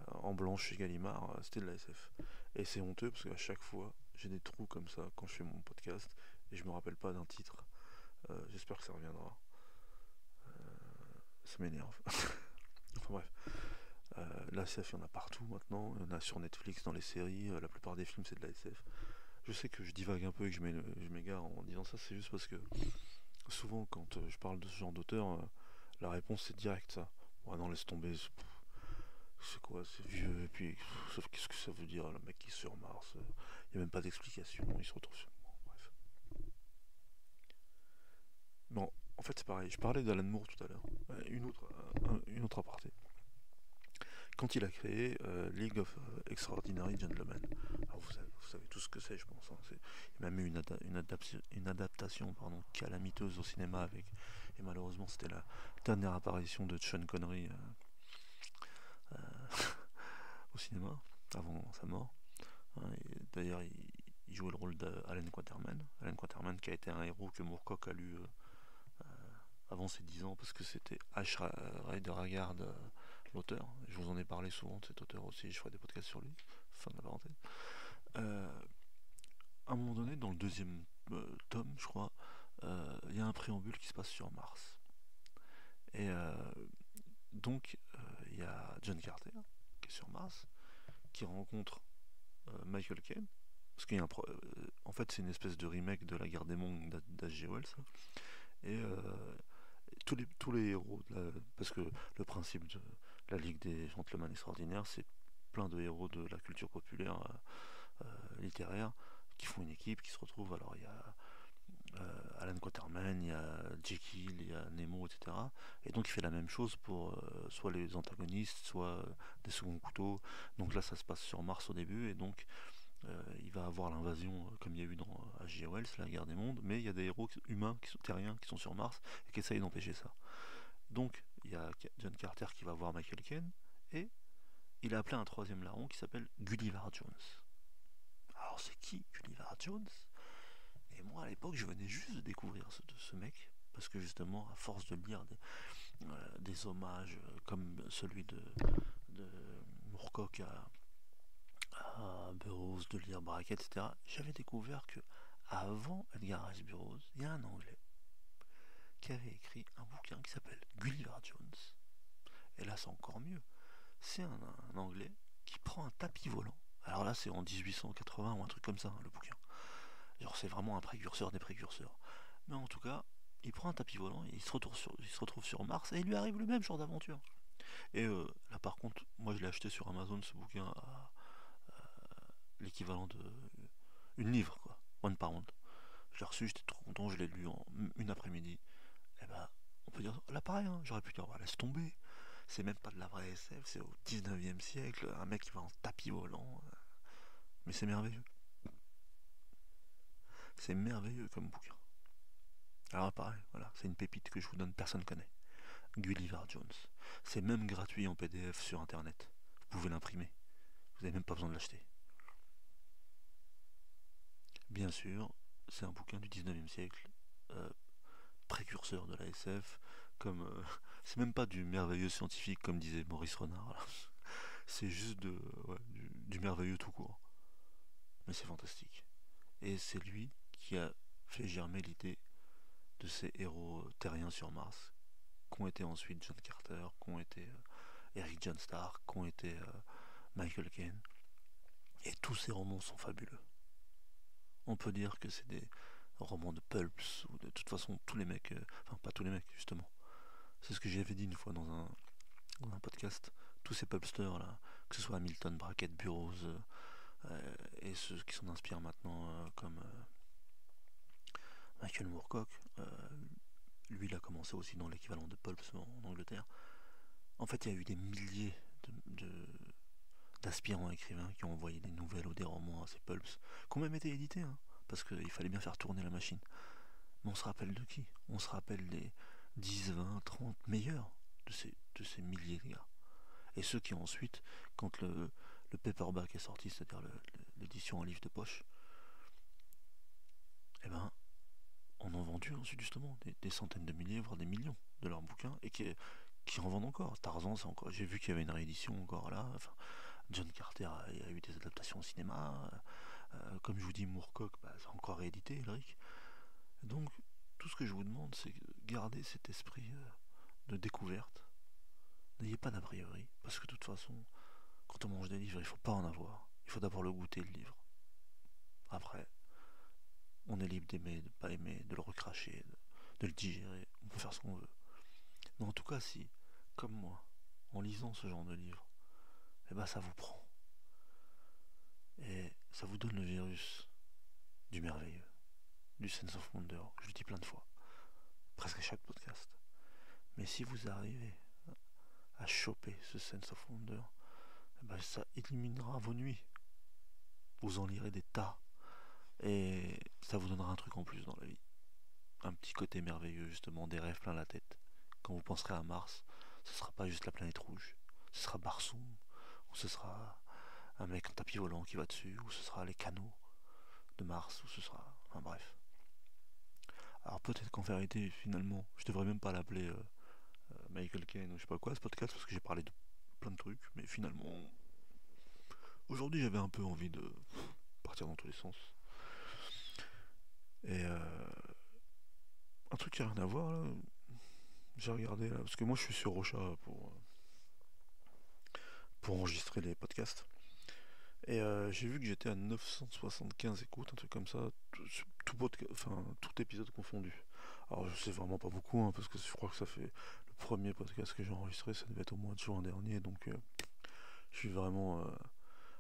A: en blanche chez Gallimard, c'était de la SF. Et c'est honteux parce qu'à chaque fois, j'ai des trous comme ça quand je fais mon podcast et je me rappelle pas d'un titre. J'espère que ça reviendra. Ça m'énerve. Enfin bref. La SF, il y en a partout maintenant. Il y en a sur Netflix, dans les séries. La plupart des films, c'est de la SF. Je sais que je divague un peu et que je m'égare en disant ça. C'est juste parce que souvent, quand je parle de ce genre d'auteur, la réponse c'est direct ça. Ouais, non, laisse tomber. C'est quoi, c'est vieux. Et puis, sauf qu'est-ce que ça veut dire, le mec qui est sur Mars. Il n'y a même pas d'explication. Il se retrouve sur. Bon, bref. Bon, en fait, c'est pareil. Je parlais d'Alan Moore tout à l'heure. Une autre aparté. Quand il a créé League of Extraordinary Gentlemen. Alors vous savez tout ce que c'est, je pense. Hein. Il y a même eu une adaptation calamiteuse au cinéma avec. Et malheureusement, c'était la dernière apparition de Sean Connery au cinéma, avant sa mort. Hein. D'ailleurs, il jouait le rôle d'Alan Quaterman. Alan Quaterman qui a été un héros que Moorcock a lu avant ses 10 ans, parce que c'était H. Rider Haggard, l'auteur. Je vous en ai parlé souvent de cet auteur aussi, je ferai des podcasts sur lui. Fin de la parenthèse. À un moment donné, dans le deuxième tome, je crois, il y a un préambule qui se passe sur Mars. Et donc, il y a John Carter, qui est sur Mars, qui rencontre Michael Caine, parce qu'il y a en fait, c'est une espèce de remake de La Guerre des Mondes d'H.G. Wells. Et tous les héros, parce que le principe de la Ligue des Gentlemen Extraordinaires, c'est plein de héros de la culture populaire littéraire qui font une équipe, qui se retrouvent. Alors il y a Alan Quaterman, il y a Jekyll, il y a Nemo, etc. Et donc il fait la même chose pour soit les antagonistes, soit des seconds couteaux. Donc là ça se passe sur Mars au début, et donc il va avoir l'invasion comme il y a eu dans H.G. Wells, la guerre des mondes, mais il y a des héros humains, terriens, qui sont sur Mars et qui essayent d'empêcher ça. Donc il y a John Carter qui va voir Michael Caine, et il a appelé un troisième larron qui s'appelle Gulliver Jones. Alors c'est qui Gulliver Jones? Et moi à l'époque je venais juste de découvrir ce mec, parce que justement à force de lire des hommages comme celui de Moorcock à Burroughs, de lire Braque, etc., j'avais découvert que avant Edgar Rice Burroughs, il y a un Anglais qui avait écrit un bouquin qui s'appelle Gulliver Jones. Et là c'est encore mieux. C'est un Anglais qui prend un tapis volant. Alors là c'est en 1880 ou un truc comme ça, hein, le bouquin. Genre c'est vraiment un précurseur des précurseurs. Mais en tout cas, il prend un tapis volant et il se retrouve sur Mars et il lui arrive le même genre d'aventure. Et là par contre, moi je l'ai acheté sur Amazon ce bouquin à l'équivalent de une livre quoi, one pound. Je l'ai reçu, j'étais trop content, je l'ai lu en une après-midi. Et ben, on peut dire, là pareil, hein, j'aurais pu dire, bah, laisse tomber. C'est même pas de la vraie SF, c'est au 19e siècle, un mec qui va en tapis volant. Mais c'est merveilleux. C'est merveilleux comme bouquin. Alors pareil, voilà, c'est une pépite que je vous donne, personne ne connaît. Gulliver Jones. C'est même gratuit en PDF sur internet. Vous pouvez l'imprimer. Vous n'avez même pas besoin de l'acheter. Bien sûr, c'est un bouquin du 19e siècle, euh, précurseur de la SF, comme c'est même pas du merveilleux scientifique comme disait Maurice Renard, là. C'est juste du merveilleux tout court. Mais c'est fantastique. Et c'est lui qui a fait germer l'idée de ces héros terriens sur Mars, qu'ont été ensuite John Carter, qu'ont été Eric John Stark, qu'ont été Michael Caine. Et tous ces romans sont fabuleux. On peut dire que c'est des romans de pulps, ou de toute façon tous les mecs, enfin pas tous les mecs justement. C'est ce que j'avais dit une fois dans un podcast. Tous ces pulpsters là, que ce soit Hamilton, Brackett, Burroughs, et ceux qui s'en inspirent maintenant comme Michael Moorcock, lui il a commencé aussi dans l'équivalent de pulps en Angleterre. En fait il y a eu des milliers d'aspirants écrivains qui ont envoyé des nouvelles ou des romans à ces pulps, qui ont même été édités, hein, parce qu'il fallait bien faire tourner la machine. Mais on se rappelle de qui? On se rappelle des 10, 20, 30 meilleurs de ces milliers de gars. Et ceux qui ensuite, quand le paperback est sorti, c'est-à-dire l'édition en livre de poche, eh ben, on en vendu ensuite justement des centaines de milliers, voire des millions de leurs bouquins, et qui en vendent encore. Tarzan, c'est encore. J'ai vu qu'il y avait une réédition encore là. Enfin, John Carter a eu des adaptations au cinéma. Comme je vous dis, Moorcock, bah, c'est encore réédité, Elric. Donc, tout ce que je vous demande, c'est garder cet esprit de découverte. N'ayez pas d'a priori, parce que de toute façon, quand on mange des livres, il faut pas en avoir. Il faut d'abord le goûter, le livre. Après, on est libre d'aimer, de pas aimer, de le recracher, de le digérer. On peut faire ce qu'on veut. Mais en tout cas, si, comme moi, en lisant ce genre de livre, eh ben ça vous prend. Et ça vous donne le virus du merveilleux, du sense of wonder. Je le dis plein de fois, presque à chaque podcast. Mais si vous arrivez à choper ce sense of wonder, eh ben ça éliminera vos nuits. Vous en lirez des tas. Et ça vous donnera un truc en plus dans la vie. Un petit côté merveilleux, justement, des rêves plein la tête. Quand vous penserez à Mars, ce sera pas juste la planète rouge. Ce sera Barsoum, ou ce sera un mec en tapis volant qui va dessus, ou ce sera les canaux de Mars, ou ce sera... Enfin bref. Alors peut-être qu'en vérité, finalement, je devrais même pas l'appeler Michael Caine ou je sais pas quoi, ce podcast, parce que j'ai parlé de plein de trucs, mais finalement... Aujourd'hui, j'avais un peu envie de partir dans tous les sens. Et un truc qui a rien à voir, là, j'ai regardé, là, parce que moi je suis sur Rocha pour enregistrer les podcasts. Et j'ai vu que j'étais à 975 écoutes, un truc comme ça, tout épisode confondu. Alors je sais vraiment pas beaucoup, hein, parce que je crois que ça fait le premier podcast que j'ai enregistré, ça devait être au mois de juin dernier, donc je suis vraiment...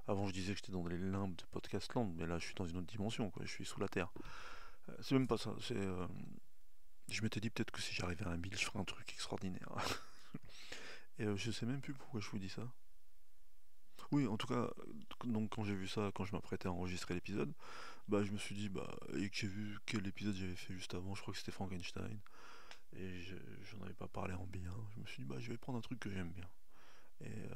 A: avant je disais que j'étais dans les limbes de Podcast Land, mais là je suis dans une autre dimension, quoi, je suis sous la terre. C'est même pas ça, c'est... je m'étais dit peut-être que si j'arrivais à 1000, je ferais un truc extraordinaire. Et je sais même plus pourquoi je vous dis ça. Oui, en tout cas, donc quand j'ai vu ça, quand je m'apprêtais à enregistrer l'épisode, bah je me suis dit, bah, et que j'ai vu quel épisode j'avais fait juste avant, je crois que c'était Frankenstein, et j'en avais pas parlé en bien, je me suis dit, bah je vais prendre un truc que j'aime bien. Et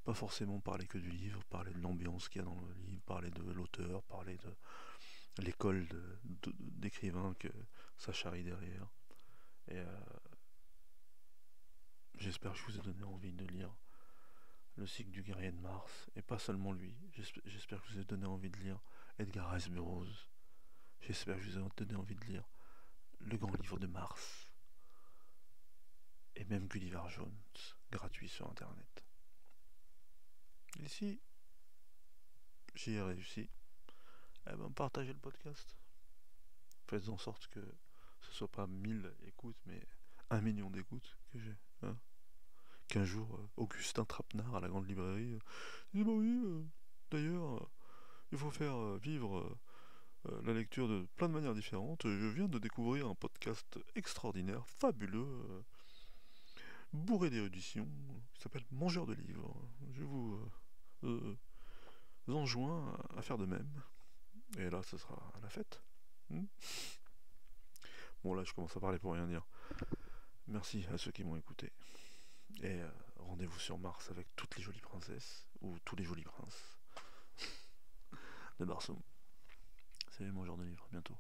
A: pas forcément parler que du livre, parler de l'ambiance qu'il y a dans le livre, parler de l'auteur, parler de l'école d'écrivain que ça charrie derrière. Et j'espère que je vous ai donné envie de lire le cycle du guerrier de Mars, et pas seulement lui. J'espère que je vous ai donné envie de lire Edgar Rice Burroughs. J'espère que je vous ai donné envie de lire Le Grand Livre de Mars, et même Gulliver Jones, gratuit sur Internet. Et si j'y ai réussi, eh ben partagez le podcast. Faites en sorte que ce soit pas 1000 écoutes, mais 1 million d'écoutes que j'ai. Hein, qu'un jour, Augustin Trapenard à la grande librairie dit bah oui, d'ailleurs, il faut faire vivre la lecture de plein de manières différentes. Je viens de découvrir un podcast extraordinaire, fabuleux, bourré d'érudition, qui s'appelle Mangeur de livres. Je vous enjoins à faire de même. Et là, ce sera la fête. Hmm. Bon, là, je commence à parler pour rien dire. Merci à ceux qui m'ont écouté. Et rendez-vous sur Mars avec toutes les jolies princesses, ou tous les jolis princes de Barsoum. Salut mangeur de livres, à bientôt.